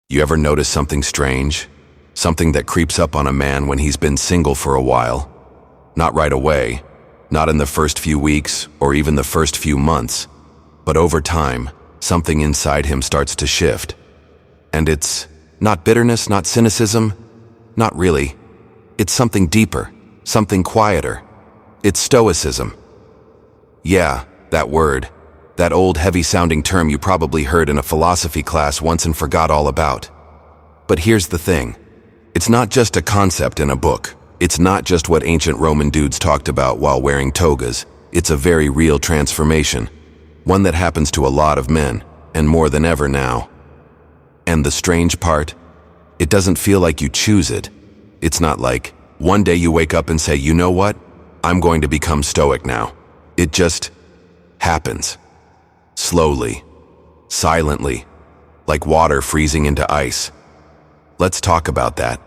You ever notice something strange? Something that creeps up on a man when he's been single for a while? Not right away, not in the first few weeks or even the first few months, but over time, something inside him starts to shift. And it's not bitterness, not cynicism, not really. It's something deeper, something quieter. It's Stoicism. Yeah, that word. That old heavy-sounding term you probably heard in a philosophy class once and forgot all about. But here's the thing. It's not just a concept in a book. It's not just what ancient Roman dudes talked about while wearing togas. It's a very real transformation. One that happens to a lot of men, and more than ever now. And the strange part? It doesn't feel like you choose it. It's not like, one day you wake up and say, you know what? I'm going to become stoic now. It just happens. Slowly, silently, like water freezing into ice. Let's talk about that.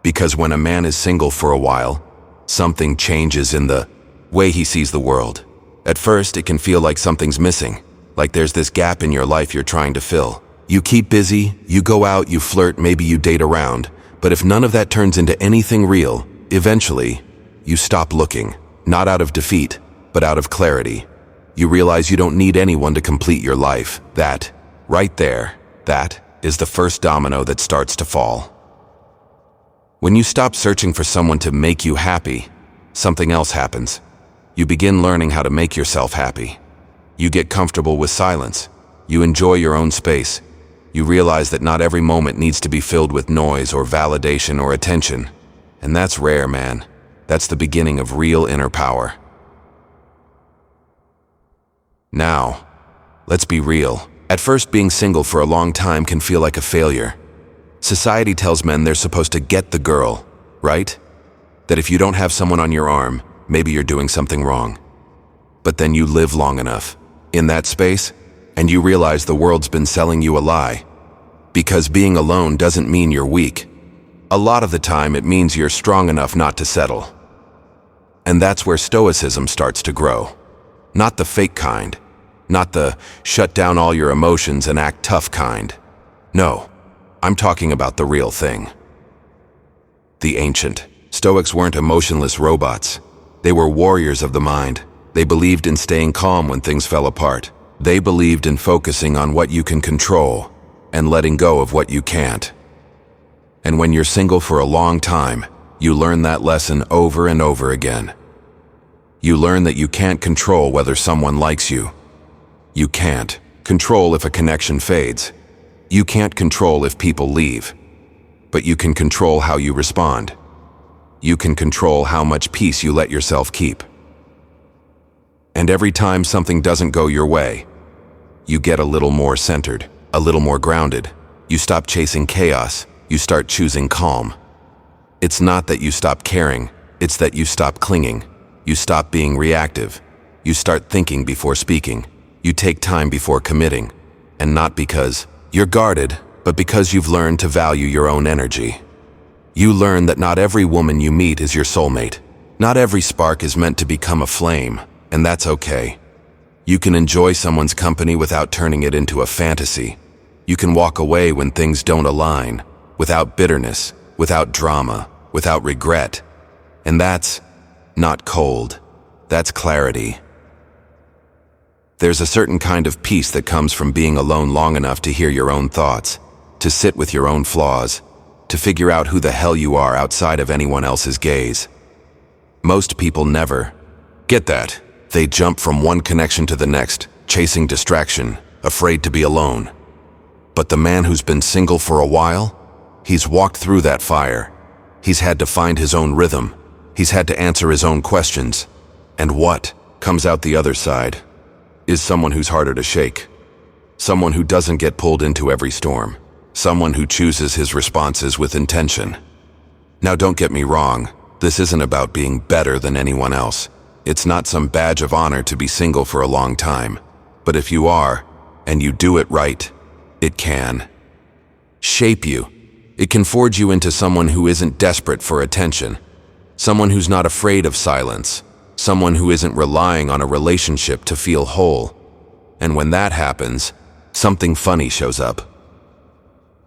Because when a man is single for a while, something changes in the way he sees the world. At first, it can feel like something's missing, like there's this gap in your life you're trying to fill. You keep busy, you go out, you flirt, maybe you date around, but if none of that turns into anything real, eventually, you stop looking, not out of defeat, but out of clarity. You realize you don't need anyone to complete your life. That, right there, that is the first domino that starts to fall. When you stop searching for someone to make you happy, something else happens. You begin learning how to make yourself happy. You get comfortable with silence. You enjoy your own space. You realize that not every moment needs to be filled with noise or validation or attention. And that's rare, man. That's the beginning of real inner power. Now, let's be real. At first, being single for a long time can feel like a failure. Society tells men they're supposed to get the girl, right? That if you don't have someone on your arm, maybe you're doing something wrong. But then you live long enough, in that space, and you realize the world's been selling you a lie. Because being alone doesn't mean you're weak. A lot of the time, it means you're strong enough not to settle. And that's where Stoicism starts to grow. Not the fake kind. Not the shut down all your emotions and act tough kind. No, I'm talking about the real thing. The ancient Stoics weren't emotionless robots. They were warriors of the mind. They believed in staying calm when things fell apart. They believed in focusing on what you can control and letting go of what you can't. And when you're single for a long time, you learn that lesson over and over again. You learn that you can't control whether someone likes you. You can't control if a connection fades. You can't control if people leave. But you can control how you respond. You can control how much peace you let yourself keep. And every time something doesn't go your way, you get a little more centered, a little more grounded. You stop chasing chaos. You start choosing calm. It's not that you stop caring. It's that you stop clinging. You stop being reactive. You start thinking before speaking. You take time before committing. And not because you're guarded, but because you've learned to value your own energy. You learn that not every woman you meet is your soulmate. Not every spark is meant to become a flame, and that's okay. You can enjoy someone's company without turning it into a fantasy. You can walk away when things don't align, without bitterness, without drama, without regret. And that's not cold. That's clarity. There's a certain kind of peace that comes from being alone long enough to hear your own thoughts, to sit with your own flaws, to figure out who the hell you are outside of anyone else's gaze. Most people never get that. They jump from one connection to the next, chasing distraction, afraid to be alone. But the man who's been single for a while, he's walked through that fire. He's had to find his own rhythm. He's had to answer his own questions. And what comes out the other side is someone who's harder to shake. Someone who doesn't get pulled into every storm. Someone who chooses his responses with intention. Now don't get me wrong, this isn't about being better than anyone else. It's not some badge of honor to be single for a long time. But if you are, and you do it right, it can shape you. It can forge you into someone who isn't desperate for attention. Someone who's not afraid of silence. Someone who isn't relying on a relationship to feel whole. And when that happens, something funny shows up.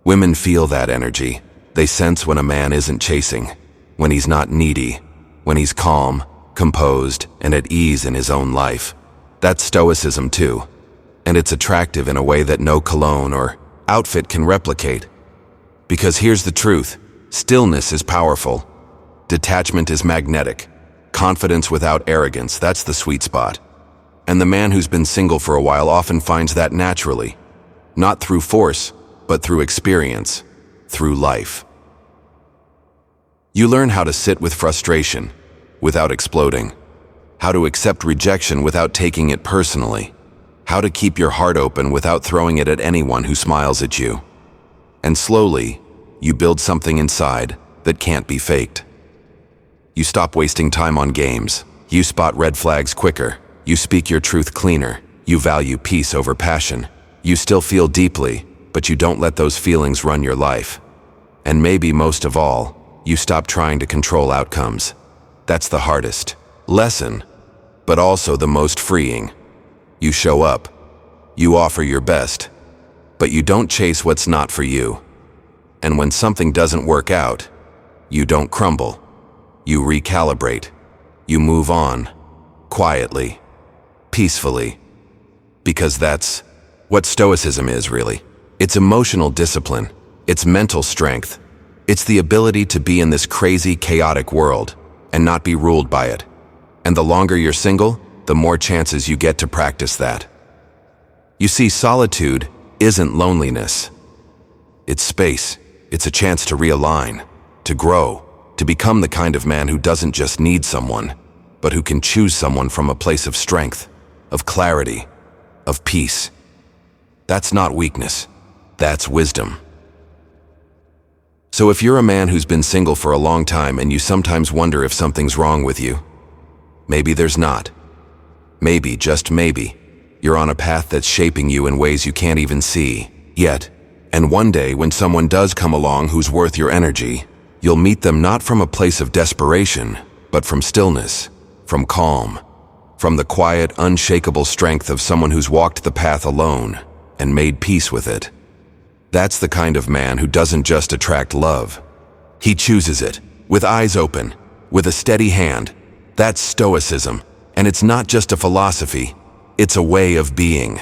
Women feel that energy. They sense when a man isn't chasing, when he's not needy, when he's calm, composed, and at ease in his own life. That's stoicism too. And it's attractive in a way that no cologne or outfit can replicate. Because here's the truth, stillness is powerful. Detachment is magnetic. Confidence without arrogance, that's the sweet spot. And the man who's been single for a while often finds that naturally. Not through force, but through experience, through life. You learn how to sit with frustration without exploding, how to accept rejection without taking it personally, how to keep your heart open without throwing it at anyone who smiles at you. And slowly, you build something inside that can't be faked. You stop wasting time on games. You spot red flags quicker. You speak your truth cleaner. You value peace over passion. You still feel deeply, but you don't let those feelings run your life. And maybe most of all, you stop trying to control outcomes. That's the hardest lesson, but also the most freeing. You show up. You offer your best, but you don't chase what's not for you. And when something doesn't work out, you don't crumble. You recalibrate. You move on, quietly, peacefully. Because that's what Stoicism is, really. It's emotional discipline. It's mental strength. It's the ability to be in this crazy, chaotic world and not be ruled by it. And the longer you're single, the more chances you get to practice that. You see, solitude isn't loneliness. It's space. It's a chance to realign, to grow, to become the kind of man who doesn't just need someone, but who can choose someone from a place of strength, of clarity, of peace. That's not weakness. That's wisdom. So if you're a man who's been single for a long time and you sometimes wonder if something's wrong with you, maybe there's not. Maybe, just maybe, you're on a path that's shaping you in ways you can't even see yet. And one day, when someone does come along who's worth your energy, you'll meet them not from a place of desperation, but from stillness, from calm, from the quiet, unshakable strength of someone who's walked the path alone and made peace with it. That's the kind of man who doesn't just attract love. He chooses it, with eyes open, with a steady hand. That's Stoicism, and it's not just a philosophy, it's a way of being.